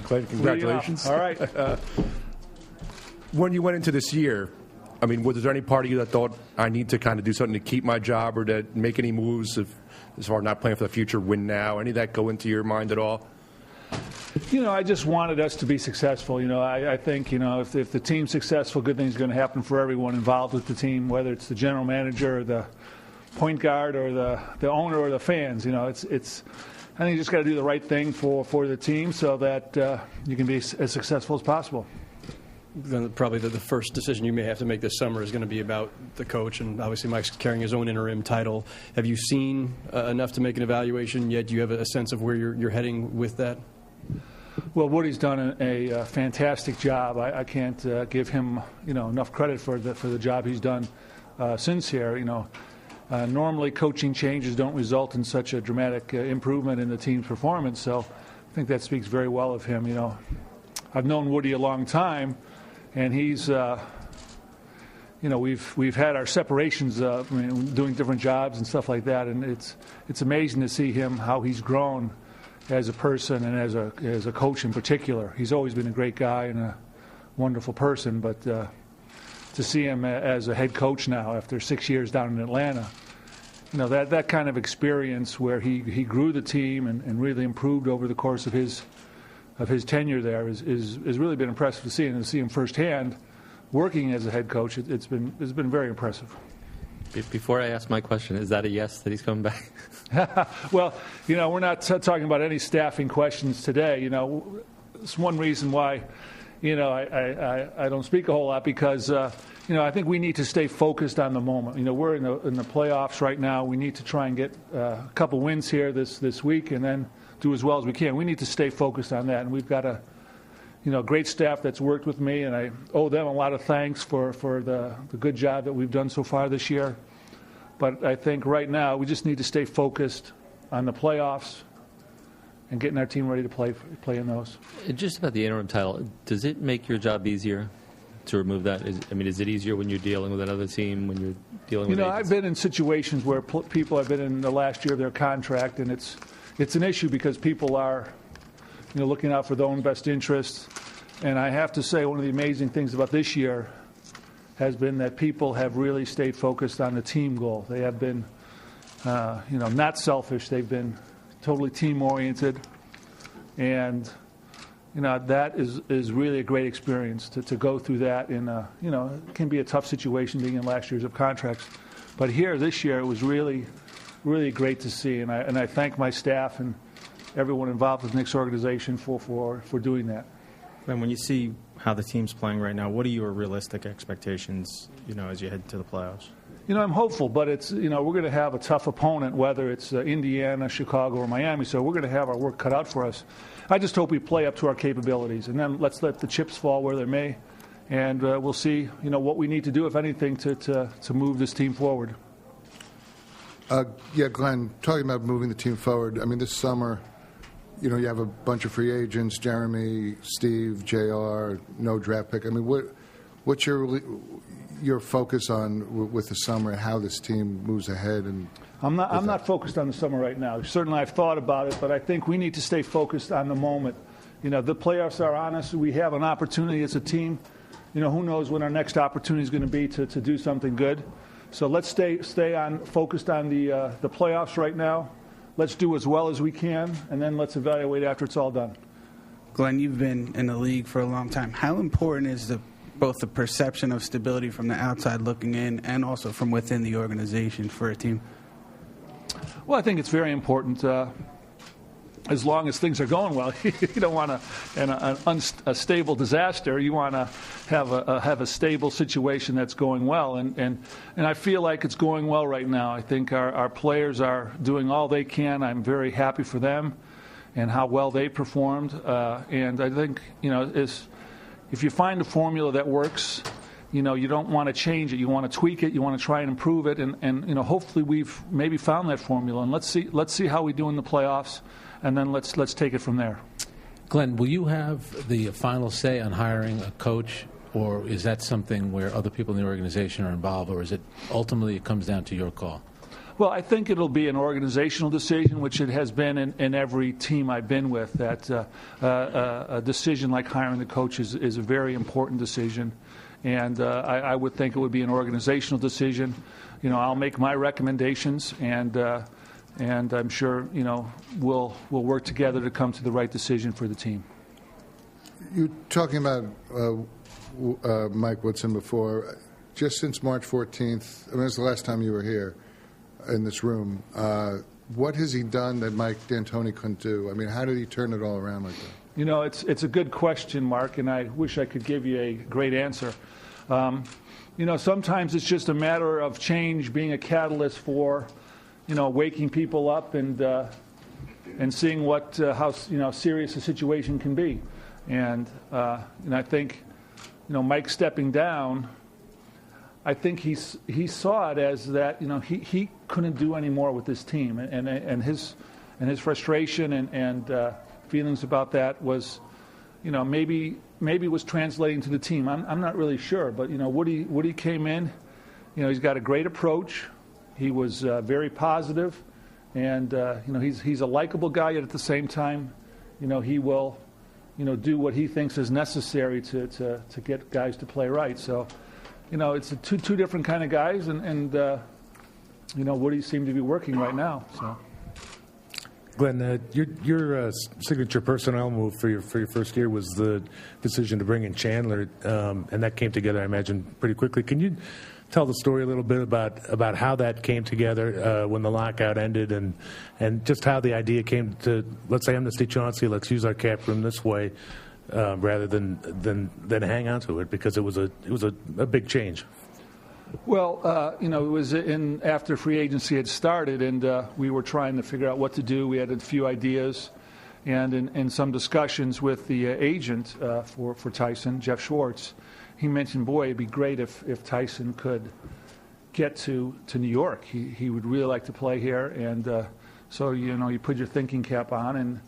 Glenn, congratulations. All right. When you went into this year, I mean, was there any part of you that thought, I need to kind of do something to keep my job or to make any moves as far as not playing for the future, win now? Any of that go into your mind at all? I just wanted us to be successful. I think, if the team's successful, good things are going to happen for everyone involved with the team, whether it's the general manager or the point guard or the owner or the fans. I think you just got to do the right thing for the team so that you can be as successful as possible. Then probably the first decision you may have to make this summer is going to be about the coach, and obviously Mike's carrying his own interim title. Have you seen enough to make an evaluation yet? Do you have a sense of where you're heading with that? Well, Woody's done a fantastic job. I can't give him enough credit for the job he's done since here. Normally coaching changes don't result in such a dramatic improvement in the team's performance, so I think that speaks very well of him. I've known Woody a long time, and he's we've had our separations doing different jobs and stuff like that, and it's amazing to see him, how he's grown as a person and as a coach in particular. He's always been a great guy and a wonderful person, but to see him as a head coach now after 6 years down in Atlanta, that kind of experience where he grew the team and really improved over the course of his tenure there is really been impressive to see, and to see him firsthand working as a head coach. It's been very impressive. Before I ask my question, is that a yes that he's coming back? Well, we're not talking about any staffing questions today. It's one reason why, I don't speak a whole lot because, I think we need to stay focused on the moment. We're in the playoffs right now. We need to try and get a couple wins here this week and then do as well as we can. We need to stay focused on that, and we've got a great staff that's worked with me, and I owe them a lot of thanks for the good job that we've done so far this year. But I think right now we just need to stay focused on the playoffs and getting our team ready to play in those. Just about the interim title, does it make your job easier to remove that? Is it easier when you're dealing with another team, when you're dealing with agents? I've been in situations where people have been in the last year of their contract, and it's an issue because people are looking out for their own best interests. And I have to say, one of the amazing things about this year has been that people have really stayed focused on the team goal. They have been, not selfish. They've been totally team-oriented. And, that is really a great experience to go through that. It can be a tough situation being in last year's of contracts. But here, this year, it was really, really great to see. And I thank my staff and everyone involved with Nick's organization for doing that. And when you see how the team's playing right now, what are your realistic expectations, as you head to the playoffs? I'm hopeful, but it's, we're going to have a tough opponent, whether it's Indiana, Chicago, or Miami, so we're going to have our work cut out for us. I just hope we play up to our capabilities, and then let's let the chips fall where they may, and we'll see, what we need to do, if anything, to move this team forward. Glenn, talking about moving the team forward, this summer, you have a bunch of free agents, Jeremy, Steve, JR, no draft pick. What's your focus on with the summer and how this team moves ahead? And I'm not focused on the summer right now. Certainly I've thought about it, but I think we need to stay focused on the moment. The playoffs are on us. We have an opportunity as a team. Who knows when our next opportunity is going to be to do something good. So let's stay focused on the playoffs right now. Let's do as well as we can, and then let's evaluate after it's all done. Glenn, you've been in the league for a long time. How important is both the perception of stability from the outside looking in and also from within the organization for a team? Well, I think it's very important. As long as things are going well, you don't want a stable disaster. You want to have a stable situation that's going well, and I feel like it's going well right now. I think our players are doing all they can. I'm very happy for them and how well they performed. And I think if you find a formula that works, you don't want to change it. You want to tweak it. You want to try and improve it. And hopefully we've maybe found that formula. And let's see how we do in the playoffs. And then let's take it from there. Glenn, will you have the final say on hiring a coach, or is that something where other people in the organization are involved, or is it ultimately it comes down to your call? Well, I think it'll be an organizational decision, which it has been in every team I've been with, that a decision like hiring the coach is a very important decision. And I would think it would be an organizational decision. I'll make my recommendations, and I'm sure, we'll work together to come to the right decision for the team. You're talking about Mike Woodson before. Just since March 14th, I mean, it's the last time you were here in this room. What has he done that Mike D'Antoni couldn't do? I mean, how did he turn it all around like that? It's a good question, Mark, and I wish I could give you a great answer. Sometimes it's just a matter of change being a catalyst for, waking people up and seeing how serious a situation can be. And I think, Mike stepping down, I think he saw it as that he couldn't do any more with this team, and his frustration and feelings about that was, maybe was translating to the team. I'm not really sure, but Woody came in, he's got a great approach. He was very positive, and he's a likable guy. Yet at the same time, he will do what he thinks is necessary to get guys to play right. So. It's two different kind of guys, and Woody seemed to be working right now. So, Glenn, your signature personnel move for your first year was the decision to bring in Chandler, and that came together, I imagine, pretty quickly. Can you tell the story a little bit about how that came together when the lockout ended, and just how the idea came to, let's say, amnesty Chauncey, let's use our cap room this way. Rather than hang on to it, because it was a big change. Well, it was after free agency had started, and we were trying to figure out what to do. We had a few ideas, and in some discussions with the agent for Tyson, Jeff Schwartz, he mentioned, boy, it'd be great if Tyson could get to New York. He would really like to play here, and so you put your thinking cap on, and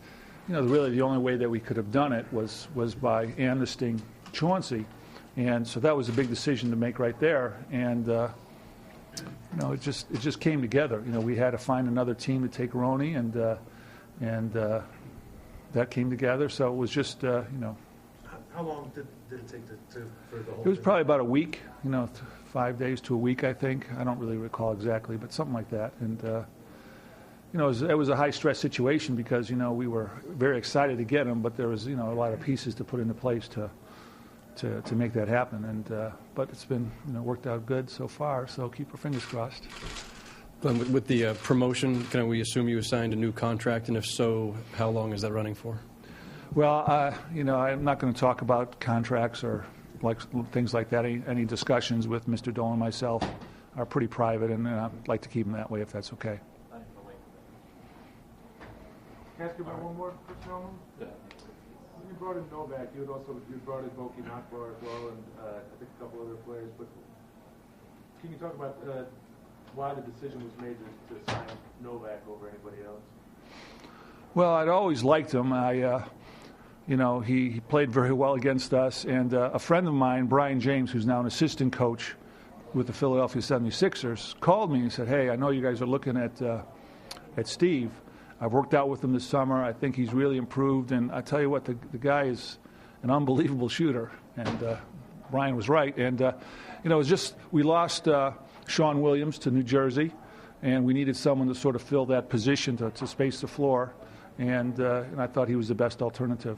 really the only way that we could have done it was by amnestying Chauncey. And so that was a big decision to make right there. And, it just came together. We had to find another team to take Roney, and that came together. So it was just, How long did it take for the whole It was probably about a week, 5 days to a week, I think. I don't really recall exactly, but something like that. And, it was a high-stress situation because, we were very excited to get him, but there was, a lot of pieces to put into place to make that happen. And but it's been, worked out good so far, so keep our fingers crossed. Glenn, with the promotion, can we assume you signed a new contract, and if so, how long is that running for? Well, I'm not going to talk about contracts or things like that. Any discussions with Mr. Dolan and myself are pretty private, and I'd like to keep them that way if that's okay. Can I ask you about one more personnel move? Yeah. When you brought in Novak, you brought in Boki Nakbar as well, and I think a couple other players. But can you talk about why the decision was made to sign Novak over anybody else? Well, I'd always liked him. He played very well against us, and a friend of mine, Brian James, who's now an assistant coach with the Philadelphia 76ers, called me and said, "Hey, I know you guys are looking at Steve. I've worked out with him this summer. I think he's really improved, and I tell you what, the guy is an unbelievable shooter." And Brian was right. And it was just we lost Sean Williams to New Jersey, and we needed someone to sort of fill that position to space the floor. And I thought he was the best alternative.